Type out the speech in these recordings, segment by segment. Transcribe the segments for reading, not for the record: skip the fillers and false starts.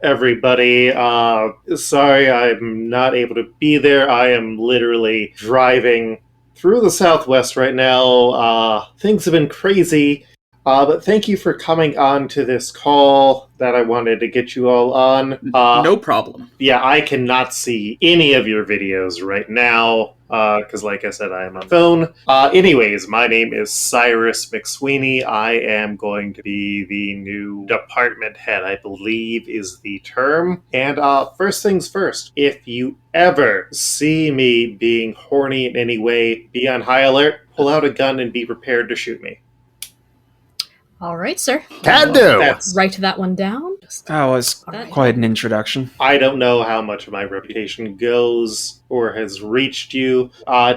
everybody. Sorry I'm not able to be there. I am literally driving through the Southwest right now. Things have been crazy. But thank you for coming on to this call that I wanted to get you all on. No problem. Yeah, I cannot see any of your videos right now, because like I said, I am on phone. Anyways, my name is Cyrus McSweeny. I am going to be the new department head, I believe is the term. And first things first, if you ever see me being horny in any way, be on high alert, pull out a gun, and be prepared to shoot me. All right, sir. Can do. Write that one down. That was quite an introduction. I don't know how much of my reputation goes or has reached you.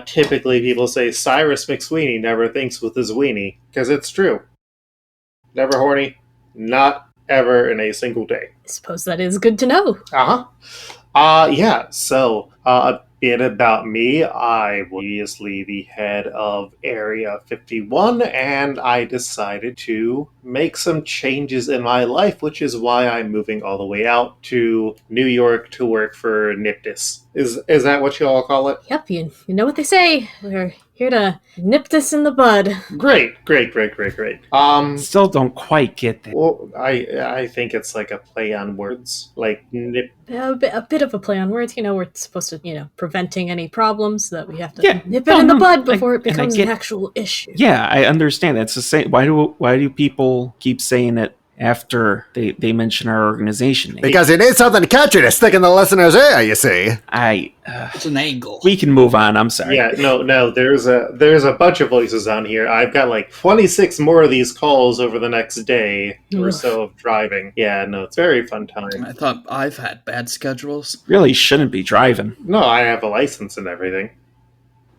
Typically, people say Cyrus McSweeny never thinks with his weenie, because it's true. Never horny, not ever in a single day. I suppose that is good to know. Yeah, so a bit about me. I was previously the head of Area 51, and I decided to make some changes in my life, which is why I'm moving all the way out to New York to work for NYPTS. Is that what you all call it? Yep, you know what they say. We're here to nip this in the bud. Great. Still don't quite get that. Well, I think it's like a play on words, like nip. A bit of a play on words. We're supposed to, preventing any problems, that we have to nip it No, in the no, bud before it becomes get- an actual issue. Yeah, I understand. It's the same. Why do people keep saying it after they mention our organization name? Because you need something catchy to stick in the listener's ear, you see. It's an angle. We can move on. I'm sorry. Yeah, no. There's a bunch of voices on here. I've got like 26 more of these calls over the next day or so of driving. Yeah, no, it's a very fun time. I thought I've had bad schedules. Really shouldn't be driving. No, I have a license and everything.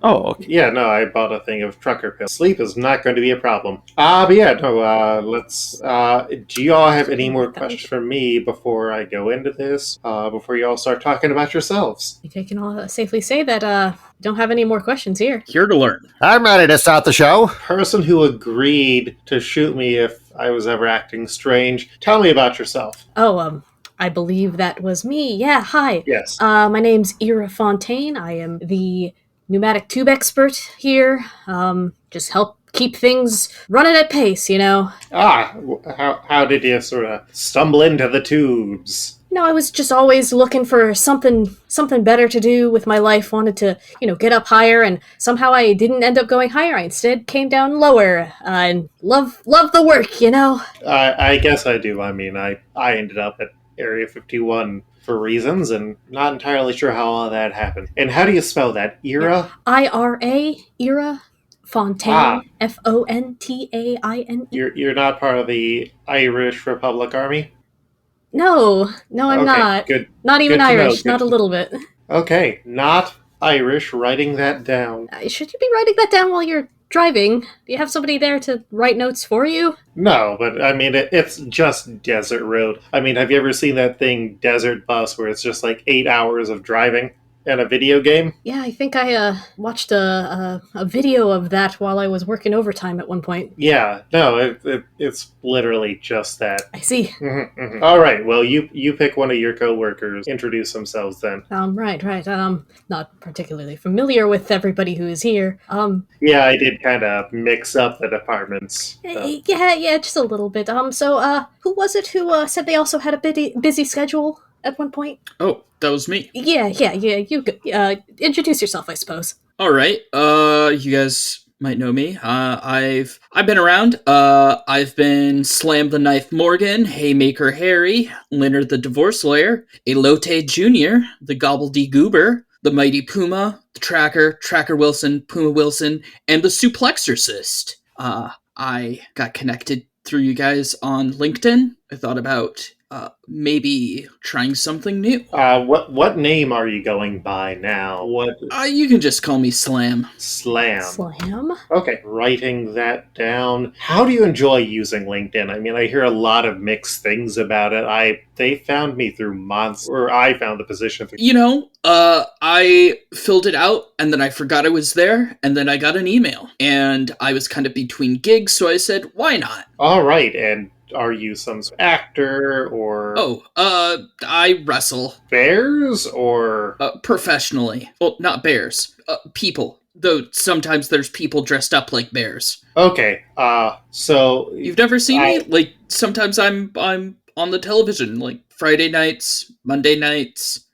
Oh, okay. Yeah, no, I bought a thing of trucker pills. Sleep is not going to be a problem. But yeah, no, let's, do you all have any more questions for me before I go into this? Before you all start talking about yourselves? I think I can all safely say that don't have any more questions here. Here to learn. I'm ready to start the show. Person who agreed to shoot me if I was ever acting strange, tell me about yourself. Oh, I believe that was me. Yeah, hi. Yes. My name's Ira Fontaine. I am the pneumatic tube expert here. Just help keep things running at pace, How did you sort of stumble into the tubes? I was just always looking for something better to do with my life. Wanted to, get up higher, and somehow I didn't end up going higher. I instead came down lower, and love the work, I guess I do. I mean, I ended up at Area 51 for reasons, and not entirely sure how all that happened. And how do you spell that? Ira? IRA, Ira Fontaine, Fontaine. You're not part of the Irish Republic Army? No, I'm not. Good. Not even Good to know. Irish, not a little bit. Okay, not Irish, writing that down. Should you be writing that down while you're driving? Do you have somebody there to write notes for you? No, but I mean, it's just desert road. I mean, have you ever seen that thing, Desert Bus, where it's just like 8 hours of driving? in a video game? Yeah, I think I watched a video of that while I was working overtime at one point. Yeah, no, it's literally just that. I see. Mm-hmm, mm-hmm. All right, well, you pick one of your coworkers. Introduce themselves then. Right. Not particularly familiar with everybody who is here. Yeah, I did kind of mix up the departments. So. Yeah, just a little bit. So, who was it who said they also had a busy schedule at one point? Oh, that was me. Yeah. You introduce yourself, I suppose. All right. You guys might know me. I've been around. I've been Slam the Knife Morgan, Haymaker Harry, Leonard the Divorce Lawyer, Elote Jr., the Gobbledygoober, the Mighty Puma, the Tracker Wilson, Puma Wilson, and the Suplexorcist. I got connected through you guys on LinkedIn. I thought about maybe trying something new. What name are you going by now? What? You can just call me Slam. Slam? Okay, writing that down. How do you enjoy using LinkedIn? I mean, I hear a lot of mixed things about it. They found me through months, or I found the position through... I filled it out, and then I forgot I was there, and then I got an email. And I was kind of between gigs, so I said, why not? All right, and are you some sort of actor or I wrestle. bears or Professionally. Well, not bears. People. Though sometimes there's people dressed up like bears. okay? So You've never seen me? Like, sometimes I'm on the television, like Friday nights, Monday nights.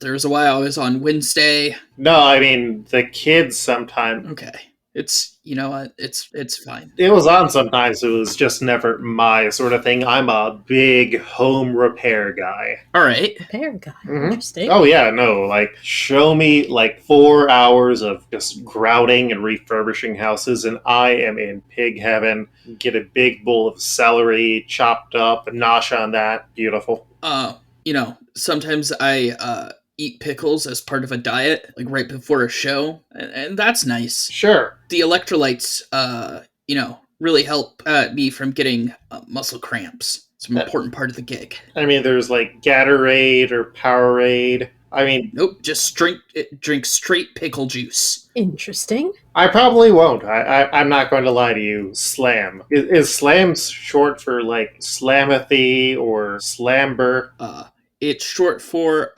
There was a while I was on Wednesday. no, I mean the kids sometimes. Okay. It's, you know what? It's fine. It was on sometimes. It was just never my sort of thing. I'm a big home repair guy. All right. Repair guy. Mhm. Interesting. Oh yeah, no, like show me like 4 hours of just grouting and refurbishing houses and I am in pig heaven. Get a big bowl of celery chopped up, nosh on that. Beautiful. You know, sometimes I eat pickles as part of a diet, like right before a show, and that's nice. Sure. The electrolytes, you know, really help me from getting muscle cramps. It's an important part of the gig. I mean, there's like Gatorade or Powerade. I mean, Nope, just drink straight pickle juice. Interesting. I probably won't. I'm not going to lie to you. Slam. Is slam short for like slamathy or slamber? It's short for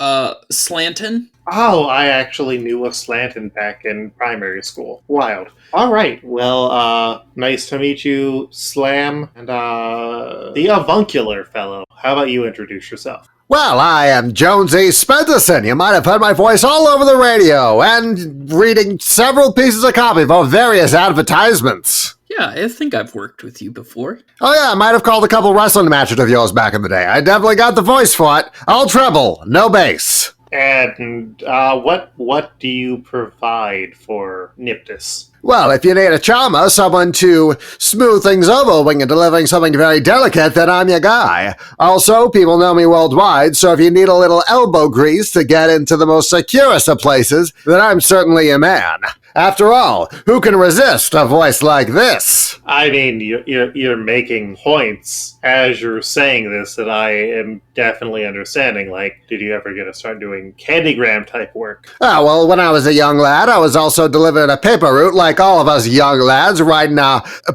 slantin. Oh, I actually knew a slantin back in primary school. Wild. All right. Well, nice to meet you, Slam, and the avuncular fellow. How about you introduce yourself? Well, I am Jonesy Smitherson. You might have heard my voice all over the radio and reading several pieces of copy for various advertisements. Yeah, I think I've worked with you before. Oh yeah, I might have called a couple wrestling matches of yours back in the day. I definitely got the voice for it. All treble, no bass. And what do you provide for NYPTS? Well, if you need a charmer, someone to smooth things over when you're delivering something very delicate, then I'm your guy. Also, people know me worldwide, so if you need a little elbow grease to get into the most securest of places, then I'm certainly a man. After all, who can resist a voice like this? I mean, you're making points as you're saying this that I am definitely understanding. Like, did you ever get to start doing candygram type work? Ah, well, when I was a young lad, I was also delivering a paper route like all of us young lads, riding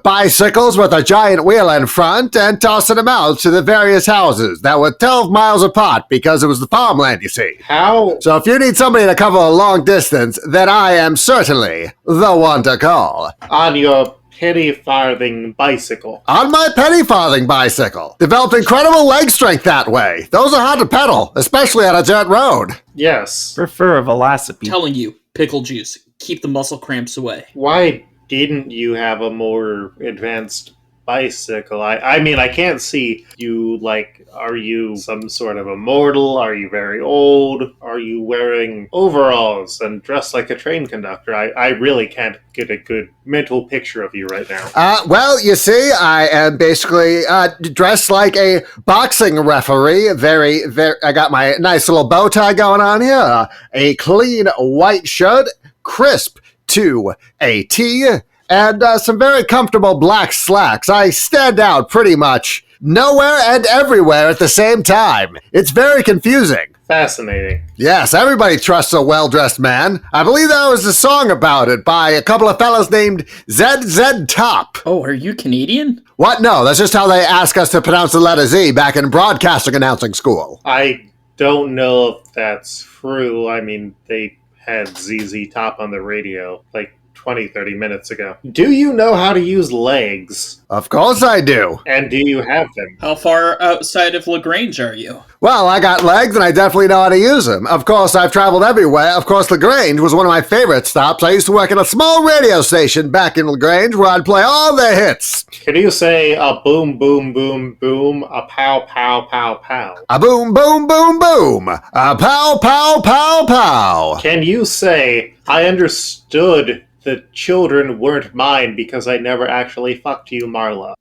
bicycles with a giant wheel in front and tossing them out to the various houses that were 12 miles apart because it was the farmland, you see. How? So if you need somebody to cover a long distance, then I am certainly the one to call. On your penny farthing bicycle. On my penny farthing bicycle. Developed incredible leg strength that way. Those are hard to pedal, especially on a dirt road. Yes. Prefer a velocipede. Telling you, pickle juice. Keep the muscle cramps away. Why didn't you have a more advanced bicycle? I mean, I can't see you, like, are you some sort of immortal? Are you very old? Are you wearing overalls and dressed like a train conductor? I really can't get a good mental picture of you right now. Well, you see, I am basically dressed like a boxing referee. I got my nice little bow tie going on here. A clean white shirt, crisp to a T, and some very comfortable black slacks. I stand out pretty much nowhere and everywhere at the same time. It's very confusing. Fascinating. Yes, everybody trusts a well-dressed man. I believe there was a song about it by a couple of fellas named ZZ Top. Oh, are you Canadian? What? No, that's just how they ask us to pronounce the letter Z back in broadcasting announcing school. I don't know if that's true. I mean, they had ZZ Top on the radio like 20, 30 minutes ago. Do you know how to use legs? Of course I do. And do you have them? How far outside of LaGrange are you? Well, I got legs and I definitely know how to use them. Of course, I've traveled everywhere. Of course, LaGrange was one of my favorite stops. I used to work at a small radio station back in LaGrange where I'd play all the hits. Can you say a boom, boom, boom, boom, a pow, pow, pow, pow? A boom, boom, boom, boom. A pow, pow, pow, pow. Can you say, I understood the children weren't mine because I never actually fucked you, Marla?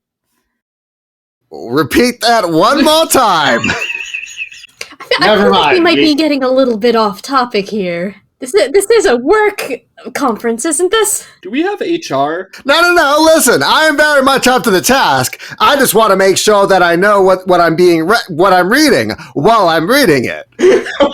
Repeat that one more time. I Never feel like we mind. might be getting a little bit off topic here. This is a work conference, isn't this? Do we have HR? No, listen, I am very much up to the task. I just want to make sure that I know what I'm reading while I'm reading it.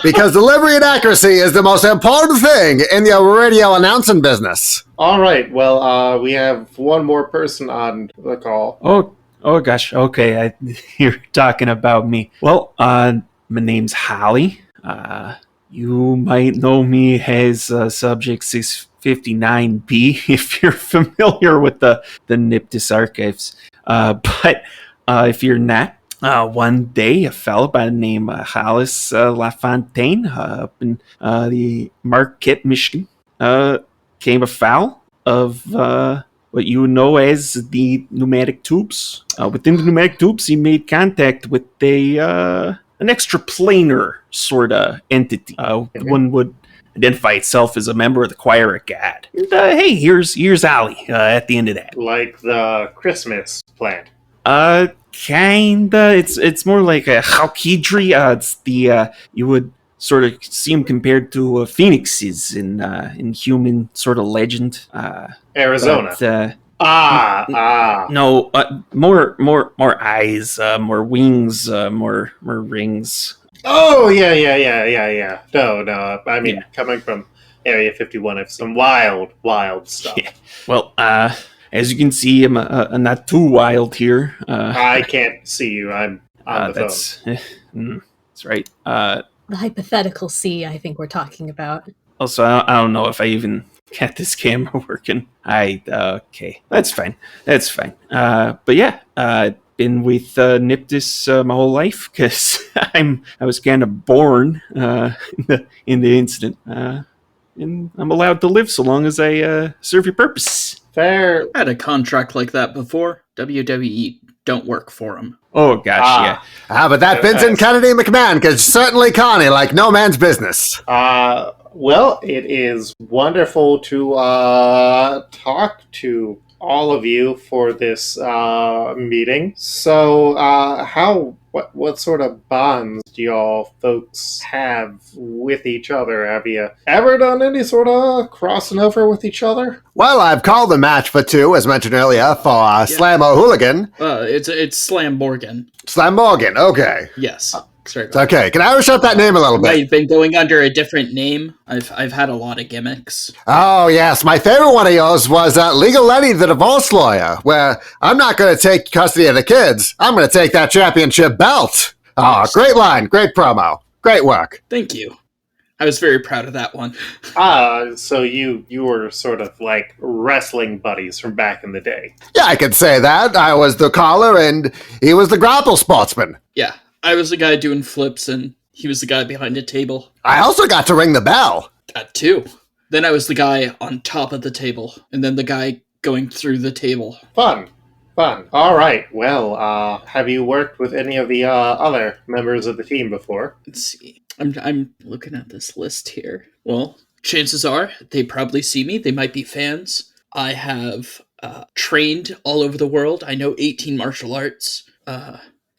Because delivery and accuracy is the most important thing in the radio announcing business. All right, well, we have one more person on the call. Oh, Oh gosh, okay, you're talking about me. Well, my name's Holly. You might know me as Subject 659B if you're familiar with the NYPTS archives. But if you're not, one day a fellow by the name of Hollis LaFontaine up in the Marquette, Michigan, came afoul of what you know as the pneumatic tubes. Within the pneumatic tubes, he made contact with an extraplanar sort of entity. One would identify itself as a member of the Choir of God. And, hey, here's Ollie at the end of that. Like the Christmas plant. Kinda. It's more like a Chalkidri. It's the you would sort of see him compared to phoenixes in human sort of legend. Arizona. But, no, more eyes, more wings, more rings. Oh, yeah. No. I mean, coming from Area 51, I've some wild stuff. Yeah. Well, as you can see, I'm not too wild here. I can't see you. I'm on the phone. That's right. The hypothetical C, I think we're talking about. Also, I don't know if I even got this camera working. Okay, that's fine. But yeah, I've been with NYPTS my whole life because I was kind of born in the incident, and I'm allowed to live so long as I serve your purpose. Fair. I had a contract like that before. WWE don't work for him. Oh gosh, yeah. But that Vincent Kennedy McMahon could certainly Connie like no man's business. Well, it is wonderful to talk to all of you for this meeting. So, what sort of bonds do y'all folks have with each other? Have you ever done any sort of crossing over with each other? Well, I've called the match for two, as mentioned earlier, for Slam O'Hooligan. It's Slam Morgan. Slam Morgan, okay. Yes. Sorry It's okay. Can I reshoot that name a little bit? I've been going under a different name. I've had a lot of gimmicks. Oh, yes. My favorite one of yours was Legal Letty, the divorce lawyer, where I'm not going to take custody of the kids. I'm going to take that championship belt. Oh, great line. Great promo. Great work. Thank you. I was very proud of that one. So you were sort of like wrestling buddies from back in the day. Yeah, I could say that. I was the caller and he was the grapple sportsman. Yeah. I was the guy doing flips, and he was the guy behind a table. I also got to ring the bell. That too. Then I was the guy on top of the table, and then the guy going through the table. Fun. All right. Well, have you worked with any of the other members of the team before? Let's see. I'm looking at this list here. Well, chances are they probably see me. They might be fans. I have trained all over the world. I know 18 martial arts.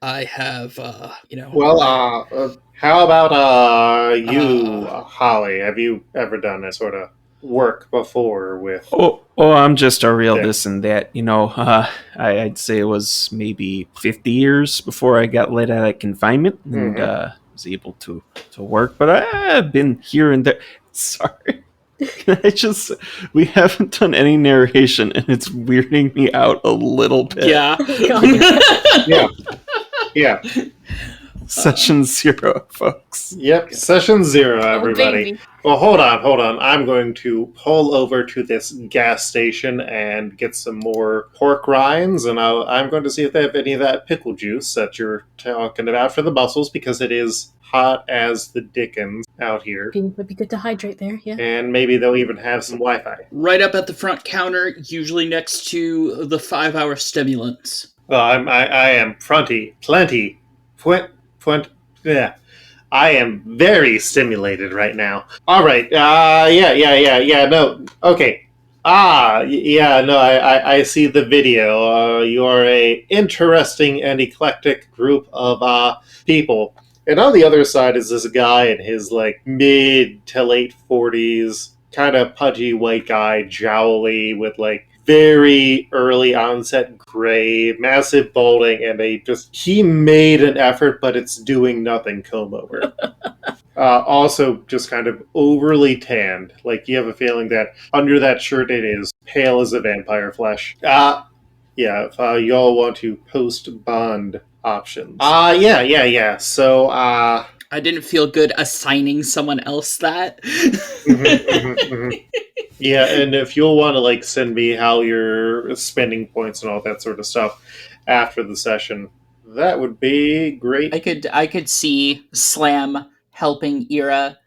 I have, Well, how about you, Holly? Have you ever done a sort of work before with... Oh, I'm just a real this and that. I'd say it was maybe 50 years before I got let out of confinement and was able to work. But I've been here and there. Sorry. We haven't done any narration, and it's weirding me out a little bit. Yeah. Yeah. Session 0, folks. Yep, Session 0, everybody. Well, hold on. I'm going to pull over to this gas station and get some more pork rinds, and I'm going to see if they have any of that pickle juice that you're talking about for the muscles, because it is hot as the dickens out here. Would be good to hydrate there, yeah. And maybe they'll even have some Wi-Fi. Right up at the front counter, usually next to the 5-hour stimulants. Well, I am plenty. Yeah. I am very stimulated right now. All right. Yeah. No. Okay. I see the video. You are a interesting and eclectic group of people. And on the other side is this guy in his like mid to late 40s, kind of pudgy white guy, jowly with like very early onset gray, massive balding, and he made an effort, but it's doing nothing comb over. Also just kind of overly tanned. Like you have a feeling that under that shirt it is pale as a vampire flesh. Yeah, if y'all want to post bond options. Yeah. So, I didn't feel good assigning someone else that. Yeah, and if you'll want to like send me how you're spending points and all that sort of stuff after the session, that would be great. I could see Slam helping Ira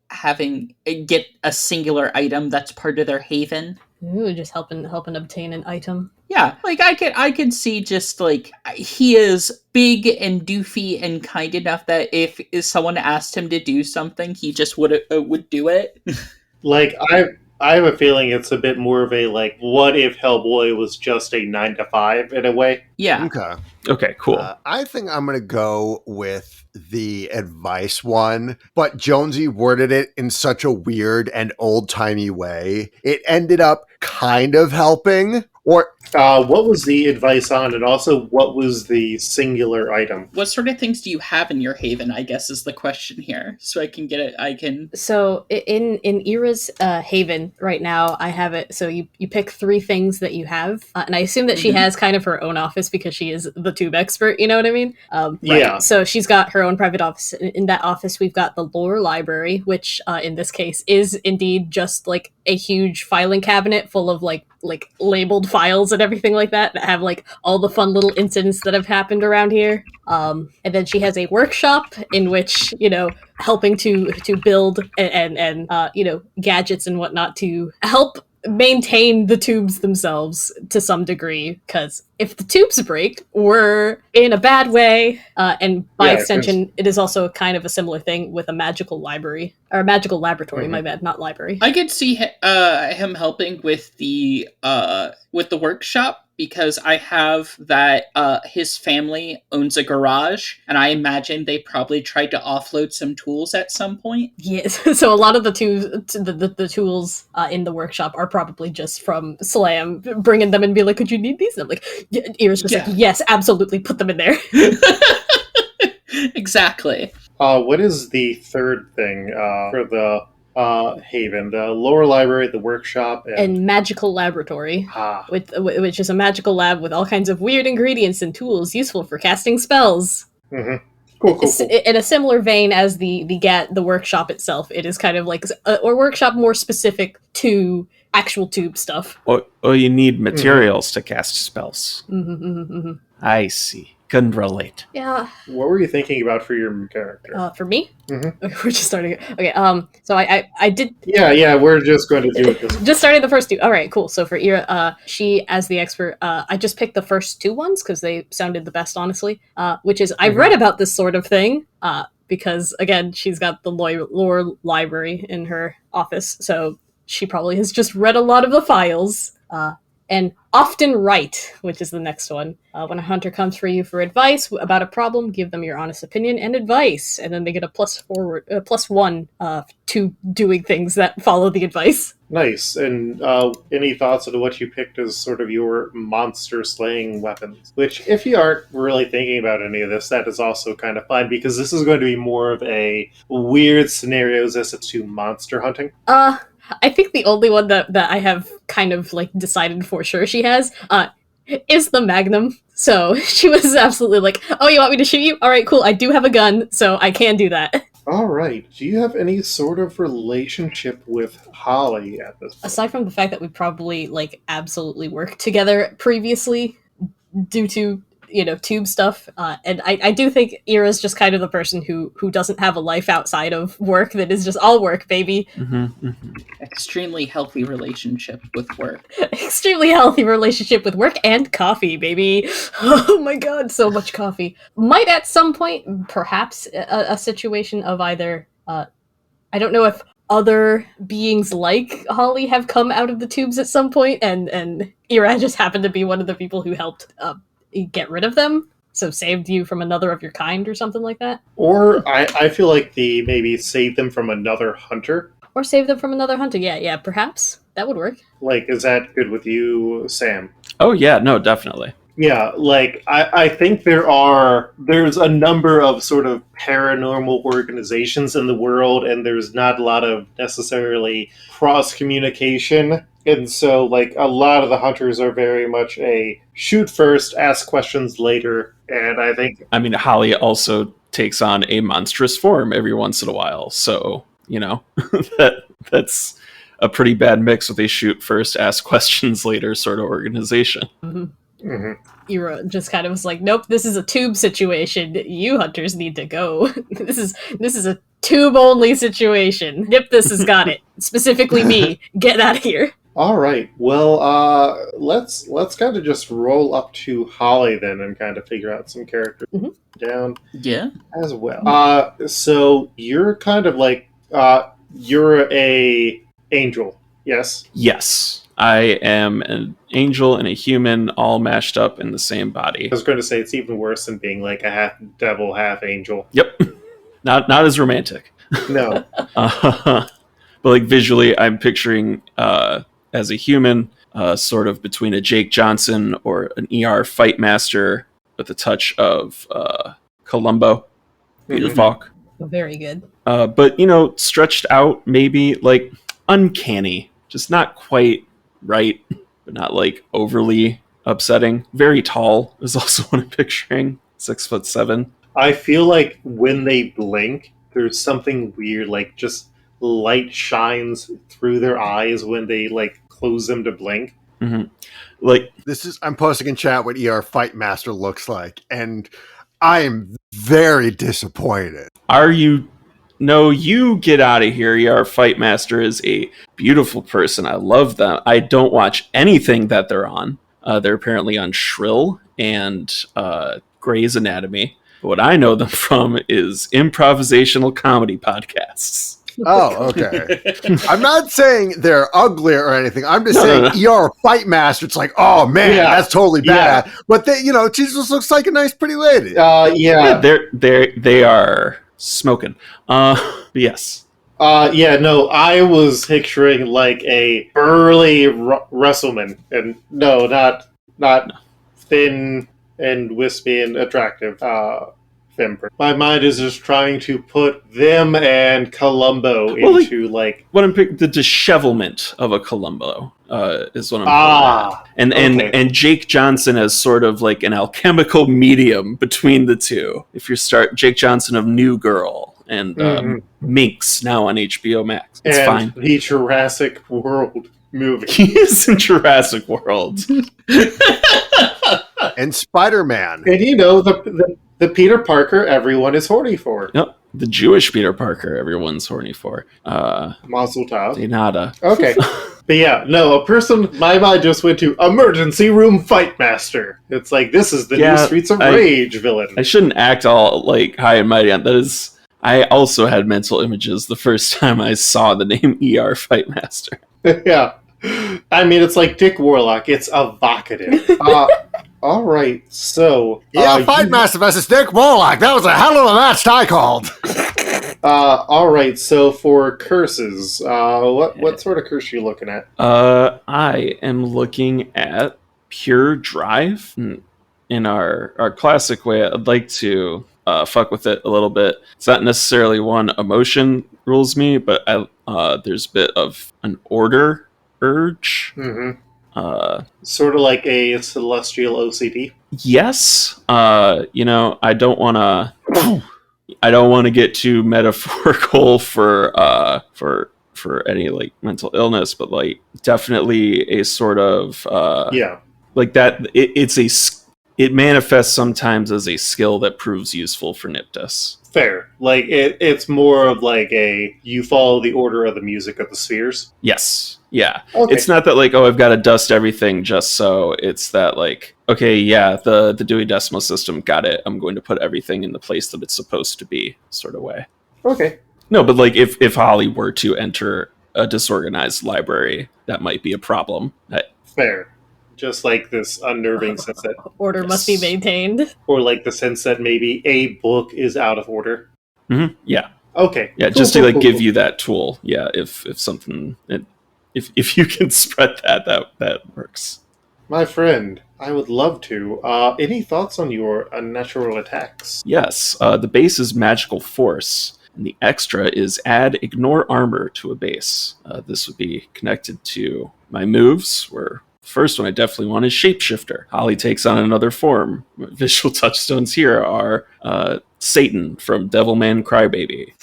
having get a singular item that's part of their haven. Ooh, just helping obtain an item. Yeah, like I could see just like he is big and doofy and kind enough that if someone asked him to do something, he just would do it. Like I have a feeling it's a bit more of a like, what if Hellboy was just a 9 to 5 in a way? Yeah. Okay. Okay, cool. I think I'm going to go with the advice one, but Jonesy worded it in such a weird and old-timey way. It ended up kind of helping, or what was the advice on, and also what was the singular item? What sort of things do you have in your haven, I guess, is the question here. So I can get it, So in Ira's haven right now, I have it. So you pick 3 things that you have, and I assume that she has kind of her own office because she is the tube expert. You know what I mean? Yeah. So she's got her own private office. In that office, we've got the lore library, which in this case is indeed just like a huge filing cabinet full of like labeled files and everything like that have like all the fun little incidents that have happened around here. And then she has a workshop in which, helping to build and gadgets and whatnot to help maintain the tubes themselves to some degree, because if the tubes break, we're in a bad way. And by extension, it is also kind of a similar thing with a magical library or a magical laboratory. My bad, not library. I could see him helping with the workshop, because I have that his family owns a garage, and I imagine they probably tried to offload some tools at some point. Yes, so a lot of the tools in the workshop are probably just from Slam bringing them and be like, "Could you need these?" And I'm like, Ira's just like, "Yes, absolutely, put them in there." Exactly. What is the third thing for the haven? The lower library, the workshop, and magical laboratory, which is a magical lab with all kinds of weird ingredients and tools useful for casting spells. Mm-hmm. Cool. In a similar vein as the workshop itself, it is kind of like a workshop more specific to actual tube stuff. Or you need materials to cast spells. I see. Couldn't relate. Yeah. What were you thinking about for your character? For me? Mm-hmm. Okay, we're just starting. Okay. So I did. Yeah. We're just going to do it. Just starting the first 2. All right. Cool. So for Ira, she as the expert, I just picked the first 2 ones because they sounded the best, honestly. Which is I've read about this sort of thing. Because again, she's got the lore library in her office, so she probably has just read a lot of the files. And often right, which is the next one. When a hunter comes for you for advice about a problem, give them your honest opinion and advice, and then they get a +1 to doing things that follow the advice. Nice. And any thoughts on what you picked as sort of your monster slaying weapons? Which, if you aren't really thinking about any of this, that is also kind of fine, because this is going to be more of a weird scenarios as to monster hunting. I think the only one that I have kind of like decided for sure she has is the Magnum. So she was absolutely like, "Oh, you want me to shoot you? All right, cool. I do have a gun, so I can do that." All right. Do you have any sort of relationship with Holly at this point? Aside from the fact that we probably like absolutely worked together previously due to tube stuff, and I do think Ira's just kind of the person who doesn't have a life outside of work, that is just all work, baby. Extremely healthy relationship with work. Extremely healthy relationship with work and coffee, baby. Oh my god, so much coffee. Might at some point, perhaps a situation of either, I don't know if other beings like Holly have come out of the tubes at some point, and Ira just happened to be one of the people who helped get rid of them, so saved you from another of your kind or something like that. Or I feel like maybe save them from another hunter. Or save them from another hunter. Yeah, perhaps. That would work. Like, is that good with you, Sam? Oh, yeah, no, definitely. Yeah, like, I think there's a number of sort of paranormal organizations in the world, and there's not a lot of necessarily cross-communication And so, like, a lot of the hunters are very much a shoot first, ask questions later. And I think, I mean, Holly also takes on a monstrous form every once in a while. So, that's a pretty bad mix with a shoot first, ask questions later sort of organization. mhm. Ira just kind of was like, nope, this is a tube situation. You hunters need to go. This is a tube only situation. Niptus has got it. Specifically me. Get out of here. All right. Well, let's kind of just roll up to Holly then and kind of figure out some characters down Yeah. as well. So you're kind of like you're a angel, yes? Yes. I am an angel and a human all mashed up in the same body. I was going to say it's even worse than being like a half devil, half angel. Yep. Not as romantic. No. But like visually, I'm picturing as a human, sort of between a Jake Johnson or an ER fight master with a touch of Columbo, Peter Falk. Very good. But stretched out, maybe like uncanny, just not quite right, but not like overly upsetting. Very tall is also what I'm picturing. 6'7". I feel like when they blink, there's something weird, like just light shines through their eyes when they like close them to blink. Mm-hmm. Like I'm posting in chat what ER Fight Master looks like, and I am very disappointed. Are you? No, you get out of here. ER Fight Master is a beautiful person. I love them. I don't watch anything that they're on. They're apparently on Shrill and Grey's Anatomy. But what I know them from is improvisational comedy podcasts. Oh, okay. I'm not saying they're ugly or anything. I'm just saying ER Fight Master. It's like, oh man, that's totally bad. But she just looks like a nice, pretty lady. Yeah, they are smoking. Yes. No, I was picturing like a burly Russellman, and no, not thin and wispy and attractive. Fimper. My mind is just trying to put them and Columbo into like what I'm picking. The dishevelment of a Columbo is what I'm putting at. And Jake Johnson as sort of like an alchemical medium between the two. If you start Jake Johnson of New Girl and Minx now on HBO Max, it's fine. The Jurassic World movie. He is in Jurassic World. And Spider-Man. And the Peter Parker everyone is horny for. Yep. The Jewish Peter Parker everyone's horny for. Mazel tov. De nada. Okay. But a person, my mind just went to Emergency Room Fight Master. It's like, this is the new Streets of Rage villain. I shouldn't act all like high and mighty on that. Is I also had mental images the first time I saw the name ER Fight Master. Yeah. I mean, it's like Dick Warlock. It's evocative. All right, so Fight Master versus Dick Warlock. That was a hell of a match I called. All right, so for curses, what sort of curse are you looking at? I am looking at Pure Drive in our classic way. I'd like to fuck with it a little bit. It's not necessarily one emotion rules me, but there's a bit of an order urge. Mm-hmm. Sort of like a celestial OCD. Yes. I don't want to get too metaphorical for any like mental illness, but like definitely a sort of like that. It manifests sometimes as a skill that proves useful for Niptus. Fair. Like it's more of like you follow the order of the music of the spheres. Yes. Yeah. Okay. It's not that like, I've got to dust everything just so. It's that like, okay, yeah, the Dewey Decimal System got it. I'm going to put everything in the place that it's supposed to be, sort of way. Okay. No, but like if Holly were to enter a disorganized library, that might be a problem. Fair. Just like this unnerving sense that order must be maintained. Or like the sense that maybe a book is out of order. Mm-hmm. Yeah. Okay. Yeah, just to give you that tool. Yeah, if something... If you can spread that works. My friend, I would love to. Any thoughts on your unnatural attacks? Yes, the base is magical force. And the extra is add ignore armor to a base. This would be connected to my moves, where the first one I definitely want is Shapeshifter. Holly takes on another form. Visual touchstones here are Satan from Devilman Crybaby,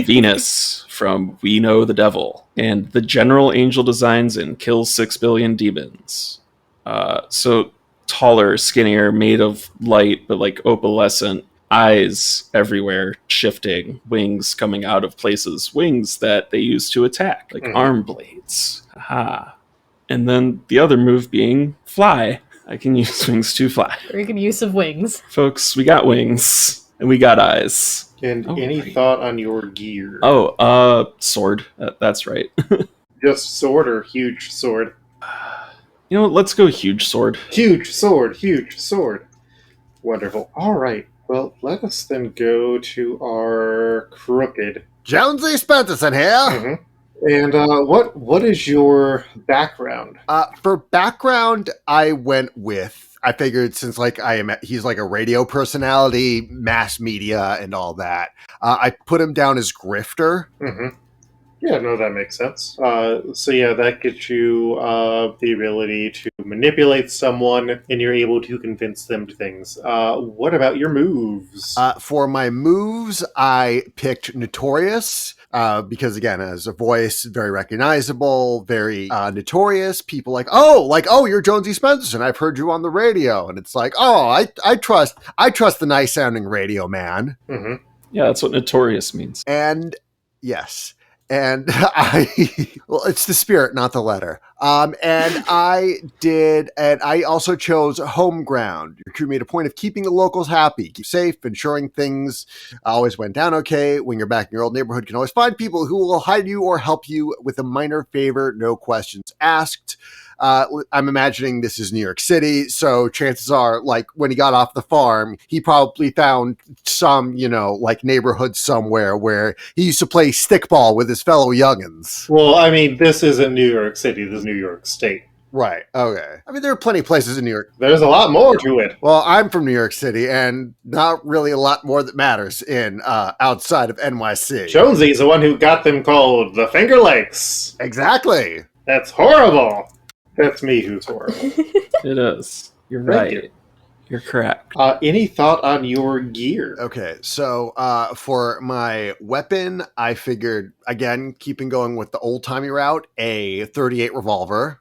Venus from We Know the Devil, and the general angel designs in Kill 6 Billion Demons. So taller, skinnier, made of light, but like opalescent, eyes everywhere, shifting, wings coming out of places, wings that they use to attack, like arm blades. Haha. And then the other move being fly. I can use wings to fly. Very good use of wings. Folks, we got wings, and we got eyes. And any right. thought on your gear? Sword. That's right. Just sword or huge sword? You know what, let's go huge sword. Huge sword, huge sword. Wonderful. All right. Well, let us then go to our crooked. Jonesy Smitherson here. And what is your background? For background, I figured since he's like a radio personality, mass media, and all that, I put him down as grifter. Yeah, no, that makes sense. So yeah, that gets you the ability to manipulate someone, and you're able to convince them to things. What about your moves? For my moves, I picked Notorious. Because again, as a voice, very recognizable, very notorious. People oh, you're Jonesy Smitherson. I've heard you on the radio, and it's like, oh, I trust the nice sounding radio man. Yeah, that's what notorious means. And yes. And it's the spirit, not the letter. And I also chose home ground. Your crew made a point of keeping the locals happy, keep safe, ensuring things always went down okay. When you're back in your old neighborhood, you can always find people who will hide you or help you with a minor favor, no questions asked. I'm imagining this is New York City, so chances are, like, when he got off the farm, he probably found some, neighborhood somewhere where he used to play stickball with his fellow youngins. Well, I mean, this isn't New York City, this is New York State. Right, okay. I mean, there are plenty of places in New York. There's a lot more to it. Well, I'm from New York City, and not really a lot more that matters in outside of NYC. Jonesy's the one who got them called the Finger Lakes. Exactly. That's horrible. That's me who's horrible. It is. You're right. You. You're correct. Any thought on your gear? Okay, so for my weapon, I figured, again, keeping going with the old-timey route, a .38 revolver,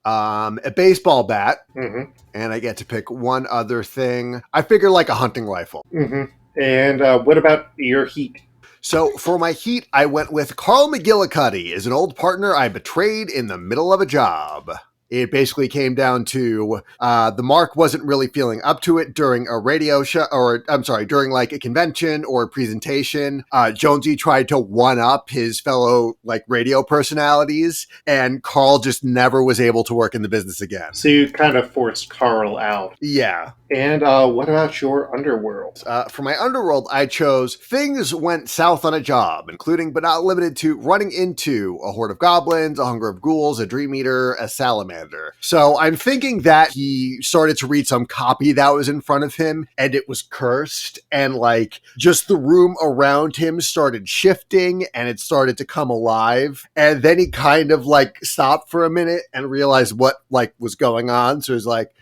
a baseball bat, and I get to pick one other thing. I figure like a hunting rifle. And what about your heat? So for my heat, I went with Carl McGillicuddy as an old partner I betrayed in the middle of a job. It basically came down to the Mark wasn't really feeling up to it during a radio show, during like a convention or a presentation. Jonesy tried to one-up his fellow like radio personalities, and Carl just never was able to work in the business again. So you kind of forced Carl out. Yeah. And what about your underworld? For my underworld, I chose things went south on a job, including but not limited to running into a horde of goblins, a hunger of ghouls, a dream eater, a salamander. So I'm thinking that he started to read some copy that was in front of him, and it was cursed, and like just the room around him started shifting, and it started to come alive. And then he kind of like stopped for a minute and realized what like was going on. So he's like,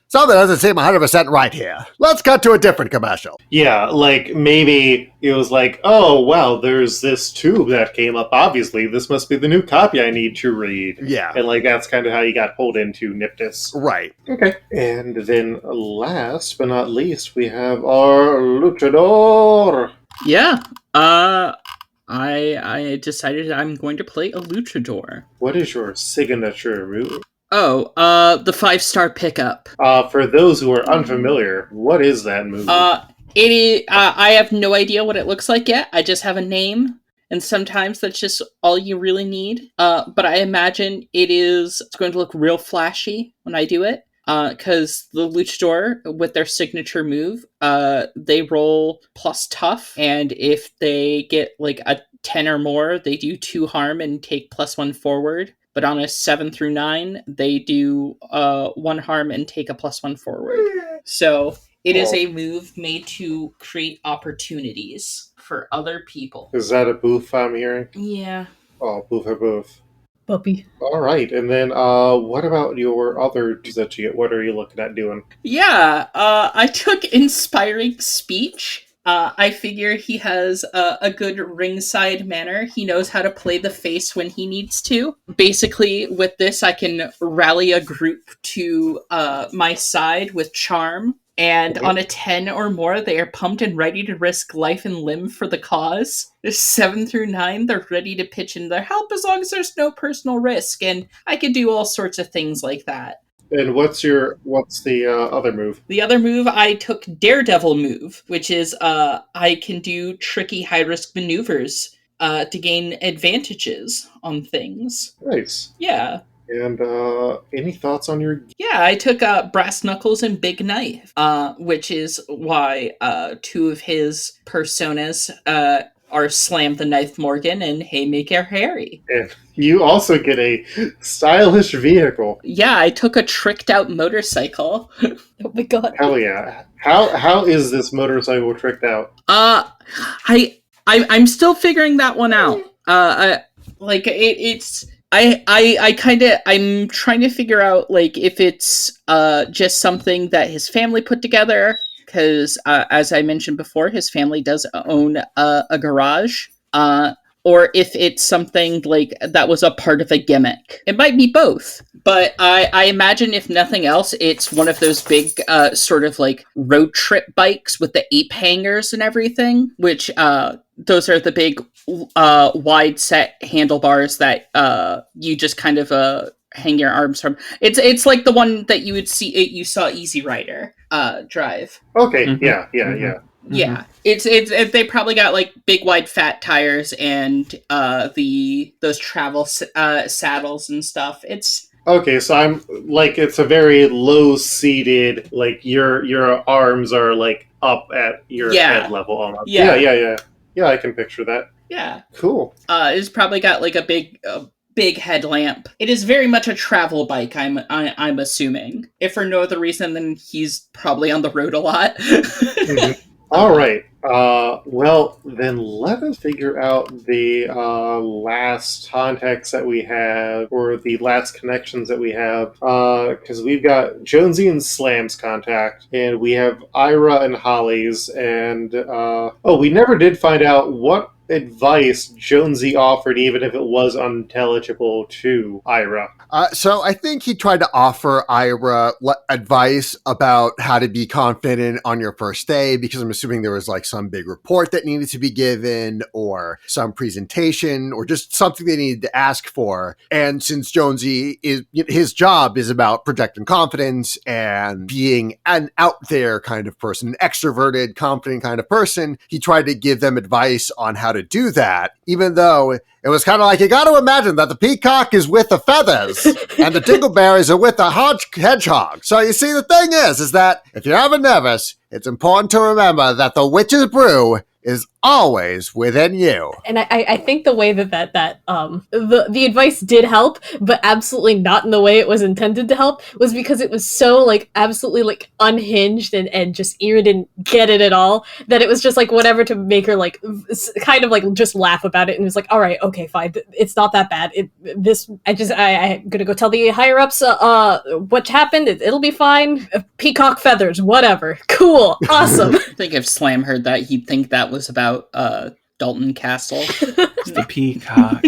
something doesn't seem 100% right here. Let's cut to a different commercial. Yeah, like maybe it was like, oh, wow, there's this tube that came up. Obviously, this must be the new copy I need to read. Yeah. And like that's kind of how you got pulled into NYPTS. Right. Okay. And then last but not least, we have our luchador. Yeah. I decided I'm going to play a luchador. What is your signature move? Oh, the 5-star pickup. For those who are unfamiliar, what is that move? It is, I have no idea what it looks like yet. I just have a name, and sometimes that's just all you really need. But I imagine it's going to look real flashy when I do it. Because the luchador, with their signature move, they roll plus tough, and if they get like a 10 or more, they do 2 harm and take +1 forward. But on a 7 through 9, they do 1 harm and take a +1 forward. So It is a move made to create opportunities for other people. Is that a boof I'm hearing? Yeah. Oh, boof. Puppy. All right, and then what about your other that you get? What are you looking at doing? Yeah, I took inspiring speech. I figure he has a good ringside manner. He knows how to play the face when he needs to. Basically, with this, I can rally a group to my side with charm. And on a 10 or more, they are pumped and ready to risk life and limb for the cause. 7 through 9, they're ready to pitch in their help as long as there's no personal risk. And I can do all sorts of things like that. And what's the other move? The other move, I took Daredevil move, which is I can do tricky high-risk maneuvers to gain advantages on things. Nice. Yeah. And any thoughts on your... Yeah, I took Brass Knuckles and Big Knife, which is why 2 of his personas are Slam the Knife Morgan and Haymaker Harry. And you also get a stylish vehicle. Yeah, I took a tricked out motorcycle. Oh my god. Hell yeah. How is this motorcycle tricked out? I'm still figuring that one out. I'm trying to figure out like if it's just something that his family put together, because as I mentioned before, his family does own a garage, or if it's something like that was a part of a gimmick. It might be both, but I imagine if nothing else, it's one of those big sort of like road trip bikes with the ape hangers and everything, which those are the big wide set handlebars that you just kind of hang your arms from. It's like the one that you would see you saw Easy Rider drive. Okay, Mm-hmm. yeah. Mm-hmm. Yeah, it's they probably got like big wide fat tires and those travel saddles and stuff. It's Okay, so I'm like it's a very low seated, like your arms are like up at your head level almost. Yeah. Yeah, I can picture that. Yeah. Cool. It's probably got like a big headlamp. It is very much a travel bike, I'm assuming. If for no other reason than he's probably on the road a lot. Mm-hmm. All right. Well, then let us figure out the last contacts that we have, or the last connections that we have, because we've got Jonesy and Slam's contact, and we have Ira and Holly's, and we never did find out what advice Jonesy offered, even if it was unintelligible to Ira. So I think he tried to offer Ira advice about how to be confident on your first day, because I'm assuming there was like some big report that needed to be given, or some presentation, or just something they needed to ask for. And since Jonesy his job is about projecting confidence and being an out there kind of person, an extroverted, confident kind of person, he tried to give them advice on how to do that, even though it was kind of like, you got to imagine that the peacock is with the feathers and the dingleberries are with the hedgehog. So you see, the thing is that if you're ever nervous, it's important to remember that the witch's brew is always within you. And I think the way that the advice did help, but absolutely not in the way it was intended to help, was because it was so like absolutely like unhinged and just Ira didn't get it at all, that it was just like whatever to make her like kind of like just laugh about it, and was like, all right, okay, fine, it's not that bad. I'm gonna go tell the higher ups what happened. It'll be fine. Peacock feathers, whatever. Cool, awesome. I think if Slam heard that, he'd think that was about Dalton Castle. It's the peacock.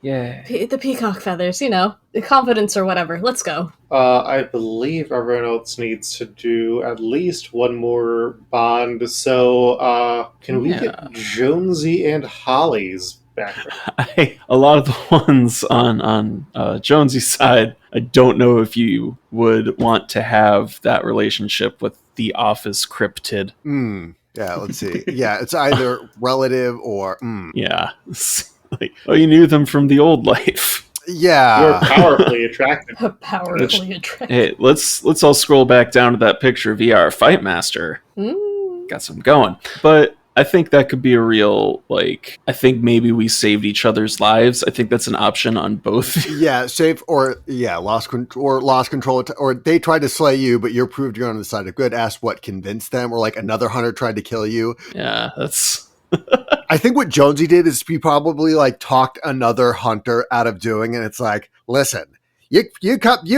Yeah. The peacock feathers, the confidence or whatever. Let's go. I believe everyone else needs to do at least one more bond. So, can we get Jonesy and Holly's background? A lot of the ones on Jonesy's side, I don't know if you would want to have that relationship with the office cryptid. Yeah, let's see. Yeah, it's either relative or... Yeah. Like, you knew them from the old life. Yeah. You're powerfully attractive. Hey, let's all scroll back down to that picture of VR Fight Master. Got some going. But I think that could be a real, like, I think maybe we saved each other's lives. I think that's an option on both. Yeah, save or lost control, or they tried to slay you, but you're proved you're on the side of good. Ask what convinced them, or like another hunter tried to kill you. Yeah, that's. I think what Jonesy did is he probably like talked another hunter out of doing it. It's like, listen, you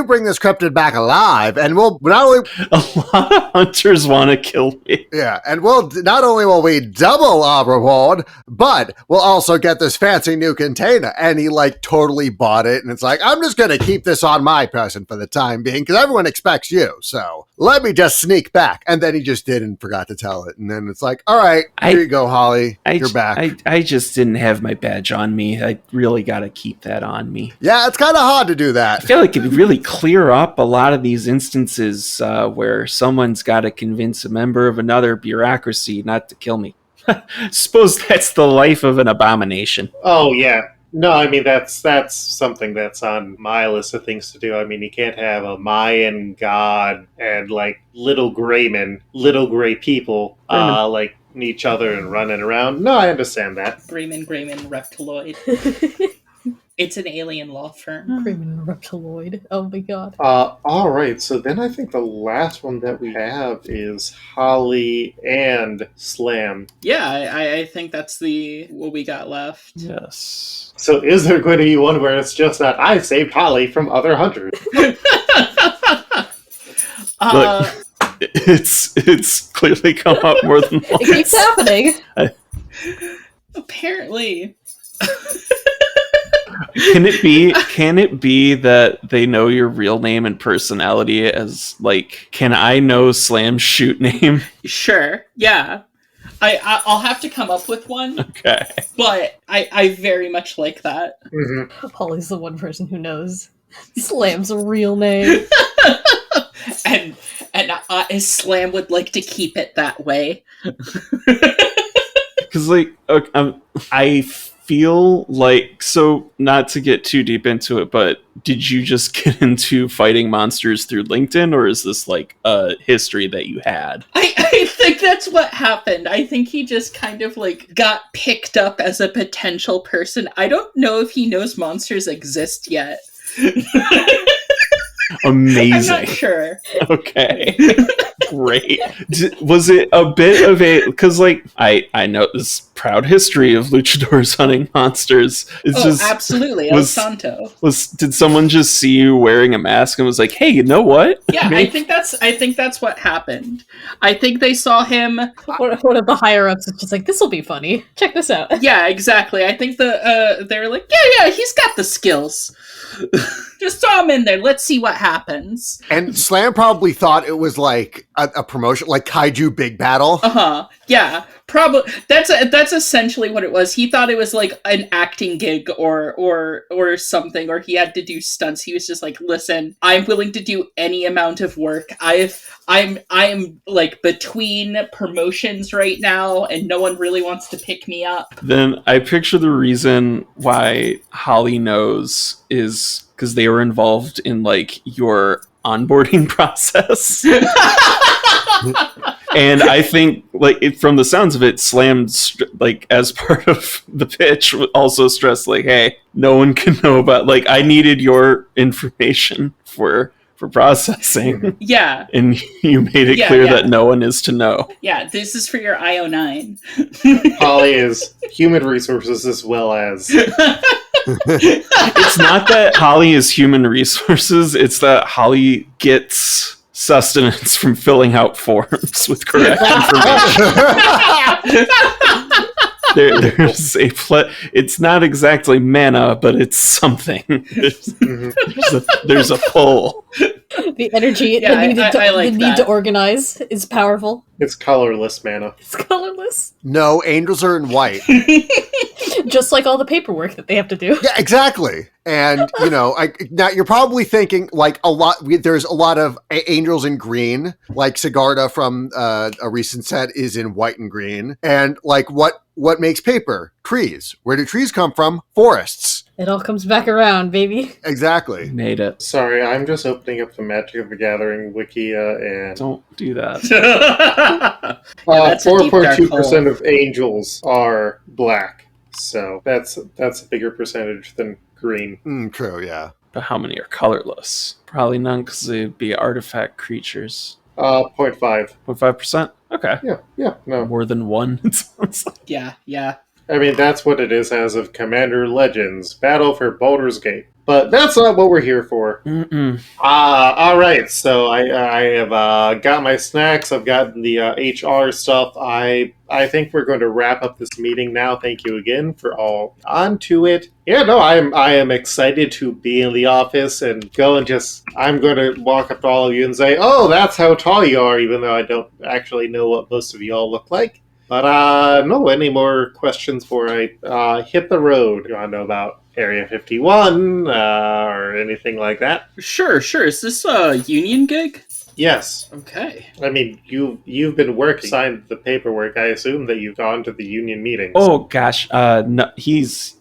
bring this cryptid back alive, and we'll not only A lot of hunters want to kill me. yeah, and we'll not only will we double our reward, but we'll also get this fancy new container. And he like totally bought it, and it's like, I'm just gonna keep this on my person for the time being because everyone expects you. So let me just sneak back. And then he just did and forgot to tell it. And then it's like, all right, here you go, Holly, you're back. I just didn't have my badge on me. I really got to keep that on me. Yeah, it's kind of hard to do that. I feel like it'd really clear up a lot of these instances where someone's got to convince a member of another bureaucracy not to kill me. Suppose that's the life of an abomination. Oh, yeah. No, I mean, that's something that's on my list of things to do. I mean, you can't have a Mayan god and, like, little gray people, like, each other and running around. No, I understand that. Grayman, Reptiloid. It's an alien law firm. Grayman Reptiloid. Oh my god. All right, so then I think the last one that we have is Holly and Slam. Yeah, I think that's what we got left. Yes. So is there going to be one where it's just that I saved Holly from other hunters? Look, it's clearly come up more than once. It keeps happening. Apparently. Can it be that they know your real name and personality as, like, can I know Slam's shoot name? Sure, yeah. I'll have to come up with one. Okay. But I very much like that. Mm-hmm. Holly's the one person who knows Slam's real name. and Slam would like to keep it that way. Because, like, I feel like, so not to get too deep into it, but did you just get into fighting monsters through LinkedIn, or is this like a history that you had? I think that's what happened. I think he just kind of like got picked up as a potential person. I don't know if he knows monsters exist yet. Amazing. I'm not sure. Okay. Great. Was it a bit of a, because like I know this proud history of luchadors hunting monsters. It's just absolutely. El Santo. Did someone just see you wearing a mask and was like, hey, you know what? Yeah, I think that's what happened. I think they saw him. One of the higher ups is just like, this will be funny. Check this out. Yeah, exactly. I think they're like, yeah, he's got the skills. Just throw him in there. Let's see what happens. And Slam probably thought it was like a promotion, like Kaiju Big Battle. Yeah. Probably that's essentially what it was. He thought it was like an acting gig or something, or he had to do stunts. He was just like, listen, I'm willing to do any amount of work. I'm like between promotions right now, and no one really wants to pick me up. Then I picture the reason why Holly knows is because they were involved in like your onboarding process. And I think, like, from the sounds of it, Slam, like, as part of the pitch, also stressed, like, hey, no one can know about, like, I needed your information for processing. Yeah. And you made it clear that no one is to know. Yeah, this is for your IO9. Holly is human resources as well as... It's not that Holly is human resources, it's that Holly gets sustenance from filling out forms with correct information. There's it's not exactly mana, but it's something. There's a pull. The energy, the need to organize is powerful. It's colorless mana. It's colorless. No, angels are in white. Just like all the paperwork that they have to do. Yeah, exactly. And, you know, now you're probably thinking, like, there's a lot of angels in green, like Sigarda from a recent set is in white and green. And, like, what makes paper? trees. Where do trees come from? Forests. It all comes back around, baby. Exactly. Made it. Sorry, I'm just opening up the Magic of the Gathering Wikia and Don't do that. That's a deep, dark 4.2% hole. of angels are black. So that's a bigger percentage than green. True, yeah. But how many are colorless? Probably none, because they'd be artifact creatures. 0.5. 0.5%? Okay. Yeah, no. More than one, it sounds like. Yeah. I mean, that's what it is as of Commander Legends, Battle for Baldur's Gate. But that's not what we're here for. Alright, so I have got my snacks, I've got the HR stuff. I think we're going to wrap up this meeting now. Thank you again for all onto it. Yeah, no, I am excited to be in the office and go and I'm going to walk up to all of you and say, oh, that's how tall you are, even though I don't actually know what most of you all look like. But, no, any more questions before I hit the road? You want to know about Area 51 or anything like that? Sure. Is this a union gig? Yes. Okay. I mean, you've been working, signed the paperwork. I assume that you've gone to the union meetings. Oh, gosh. No, he's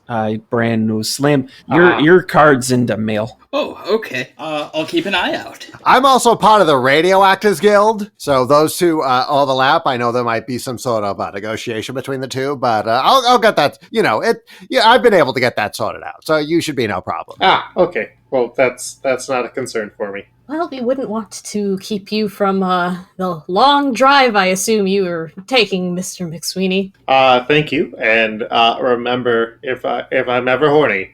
brand new. Slim, your card's in the mail. Oh, okay. I'll keep an eye out. I'm also part of the Radioactors Guild, so those two overlap. I know there might be some sort of negotiation between the two, but I'll get that. I've been able to get that sorted out, so you should be no problem. Okay. Well, that's not a concern for me. Well, we wouldn't want to keep you from the long drive I assume you were taking, Mr. McSweeny. Thank you, and remember, if I'm ever horny.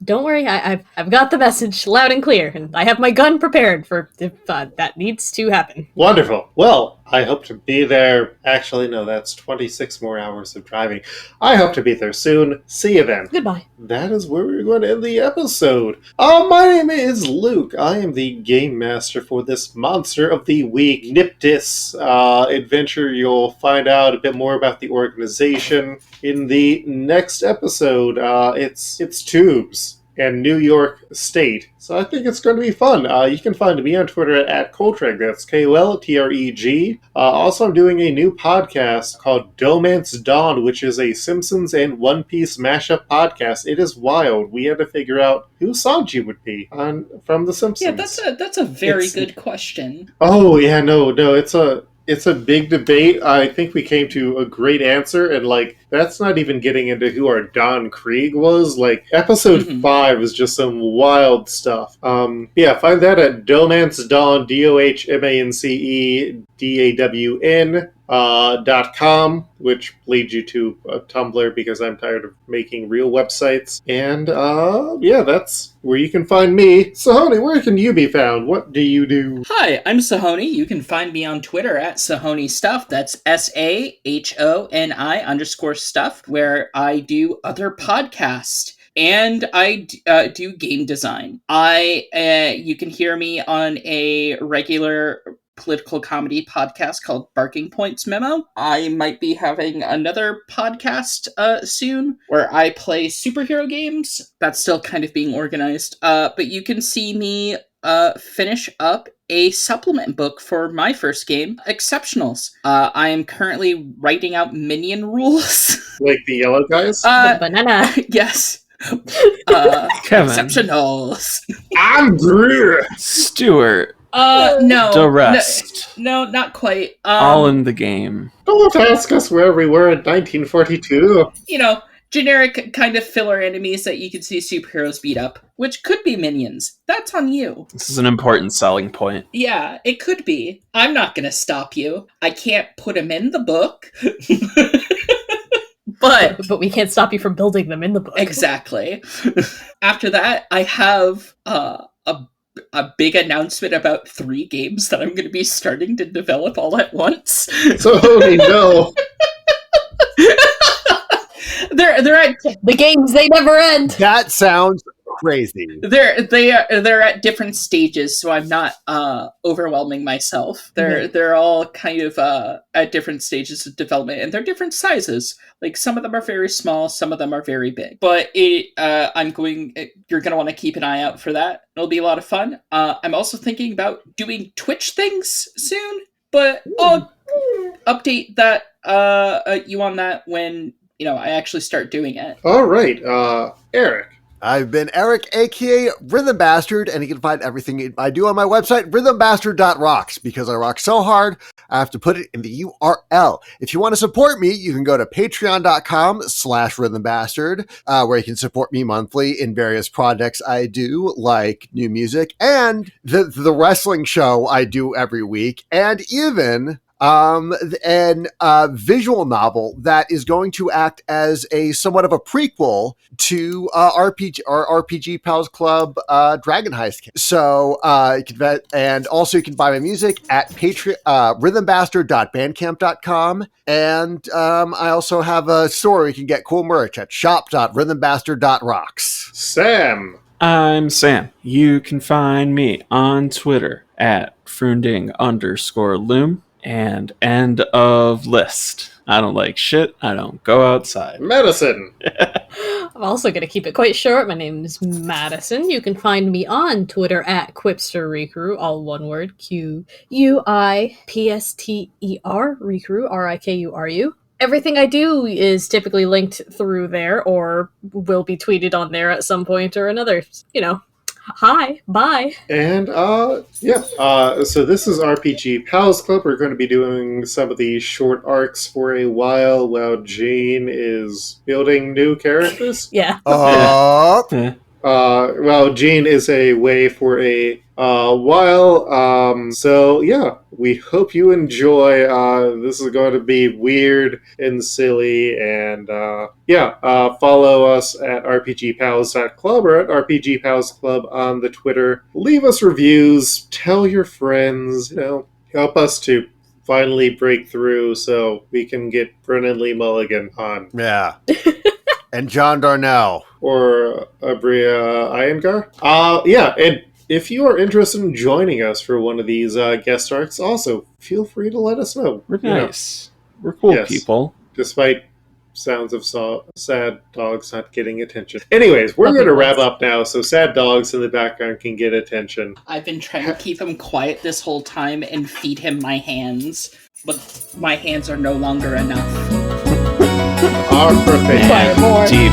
Don't worry, I've got the message loud and clear, and I have my gun prepared for if that needs to happen. Wonderful. Well, I hope to be there. Actually, no, that's 26 more hours of driving. I hope to be there soon. See you then. Goodbye. That is where we're going to end the episode. My name is Luke. I am the game master for this Monster of the Week NYPTS adventure. You'll find out a bit more about the organization in the next episode. It's Tubes and New York State. So I think it's going to be fun. You can find me on Twitter at Coltreg. That's KOLTREG. Also, I'm doing a new podcast called Domance Dawn, which is a Simpsons and One Piece mashup podcast. It is wild. We had to figure out who Sanji would be from The Simpsons. Yeah, that's a very good question. Oh, yeah, no, it's a big debate. I think we came to a great answer, and that's not even getting into who our Don Krieg was. Episode 5 is just some wild stuff. Yeah, find that at Domance Dawn, DOHMANCEDAWN.com, which leads you to a Tumblr because I'm tired of making real websites. And yeah, that's where you can find me. Sahoni, where can you be found? What do you do? Hi, I'm Sahoni. You can find me on Twitter at Sahoni Stuff. That's SAHONI_stuff, where I do other podcasts. And I do game design. You can hear me on a regular political comedy podcast called Barking Points Memo. I might be having another podcast soon where I play superhero games. That's still kind of being organized. But you can see me finish up a supplement book for my first game, Exceptionals. I am currently writing out minion rules. Like the yellow guys? The banana. Yes. Kevin. Exceptionals. I'm Greer. Stuart. No. The rest. No, not quite. All in the game. Don't ask us where we were in 1942. Generic kind of filler enemies that you can see superheroes beat up, which could be minions. That's on you. This is an important selling point. Yeah, it could be. I'm not gonna stop you. I can't put them in the book. But we can't stop you from building them in the book. Exactly. After that, I have a big announcement about 3 games that I'm going to be starting to develop all at once. So, no. They're at the games, they never end. That sounds crazy. They're at different stages, so I'm not overwhelming myself. They're all kind of at different stages of development, and they're different sizes. Some of them are very small, some of them are very big. But you're gonna want to keep an eye out for that. It'll be a lot of fun. I'm also thinking about doing Twitch things soon, but I'll update that you on that when I actually start doing it. All right, Eric. I've been Eric, aka Rhythm Bastard, and you can find everything I do on my website, rhythmbastard.rocks, because I rock so hard, I have to put it in the URL. If you want to support me, you can go to patreon.com/rhythmbastard, where you can support me monthly in various projects I do, like new music, and the wrestling show I do every week, and even an visual novel that is going to act as a somewhat of a prequel to RPG Pals Club Dragon Heist. So you can buy my music at rhythmbastard.bandcamp.com, and I also have a store where you can get cool merch at shop.rhythmbastard.rocks. Sam. I'm Sam. You can find me on Twitter at frunding_loom. And end of list. I don't like shit. I don't go outside. Medicine. I'm also going to keep it quite short. My name is Madison. You can find me on Twitter at QuipsterRikuru, all one word, QUIPSTER, Rikuru, RIKURU. Everything I do is typically linked through there or will be tweeted on there at some point or another. Hi, bye. And, so this is RPG Pals Club. We're going to be doing some of these short arcs for a while Jane is building new characters. Yeah. Jane is away for a while. We hope you enjoy. This is going to be weird and silly. And follow us at rpgpals.club or at rpgpalsclub on the Twitter. Leave us reviews. Tell your friends. Help us to finally break through so we can get Brennan Lee Mulligan on. Yeah. And John Darnell. Or Abria Iyengar. And if you are interested in joining us for one of these guest arcs, also feel free to let us know. We're nice. We're cool people. Despite sounds of sad dogs not getting attention. Anyways, we're going to wrap up now so sad dogs in the background can get attention. I've been trying to keep him quiet this whole time and feed him my hands, but my hands are no longer enough. Perfect. Quiet more. Deep.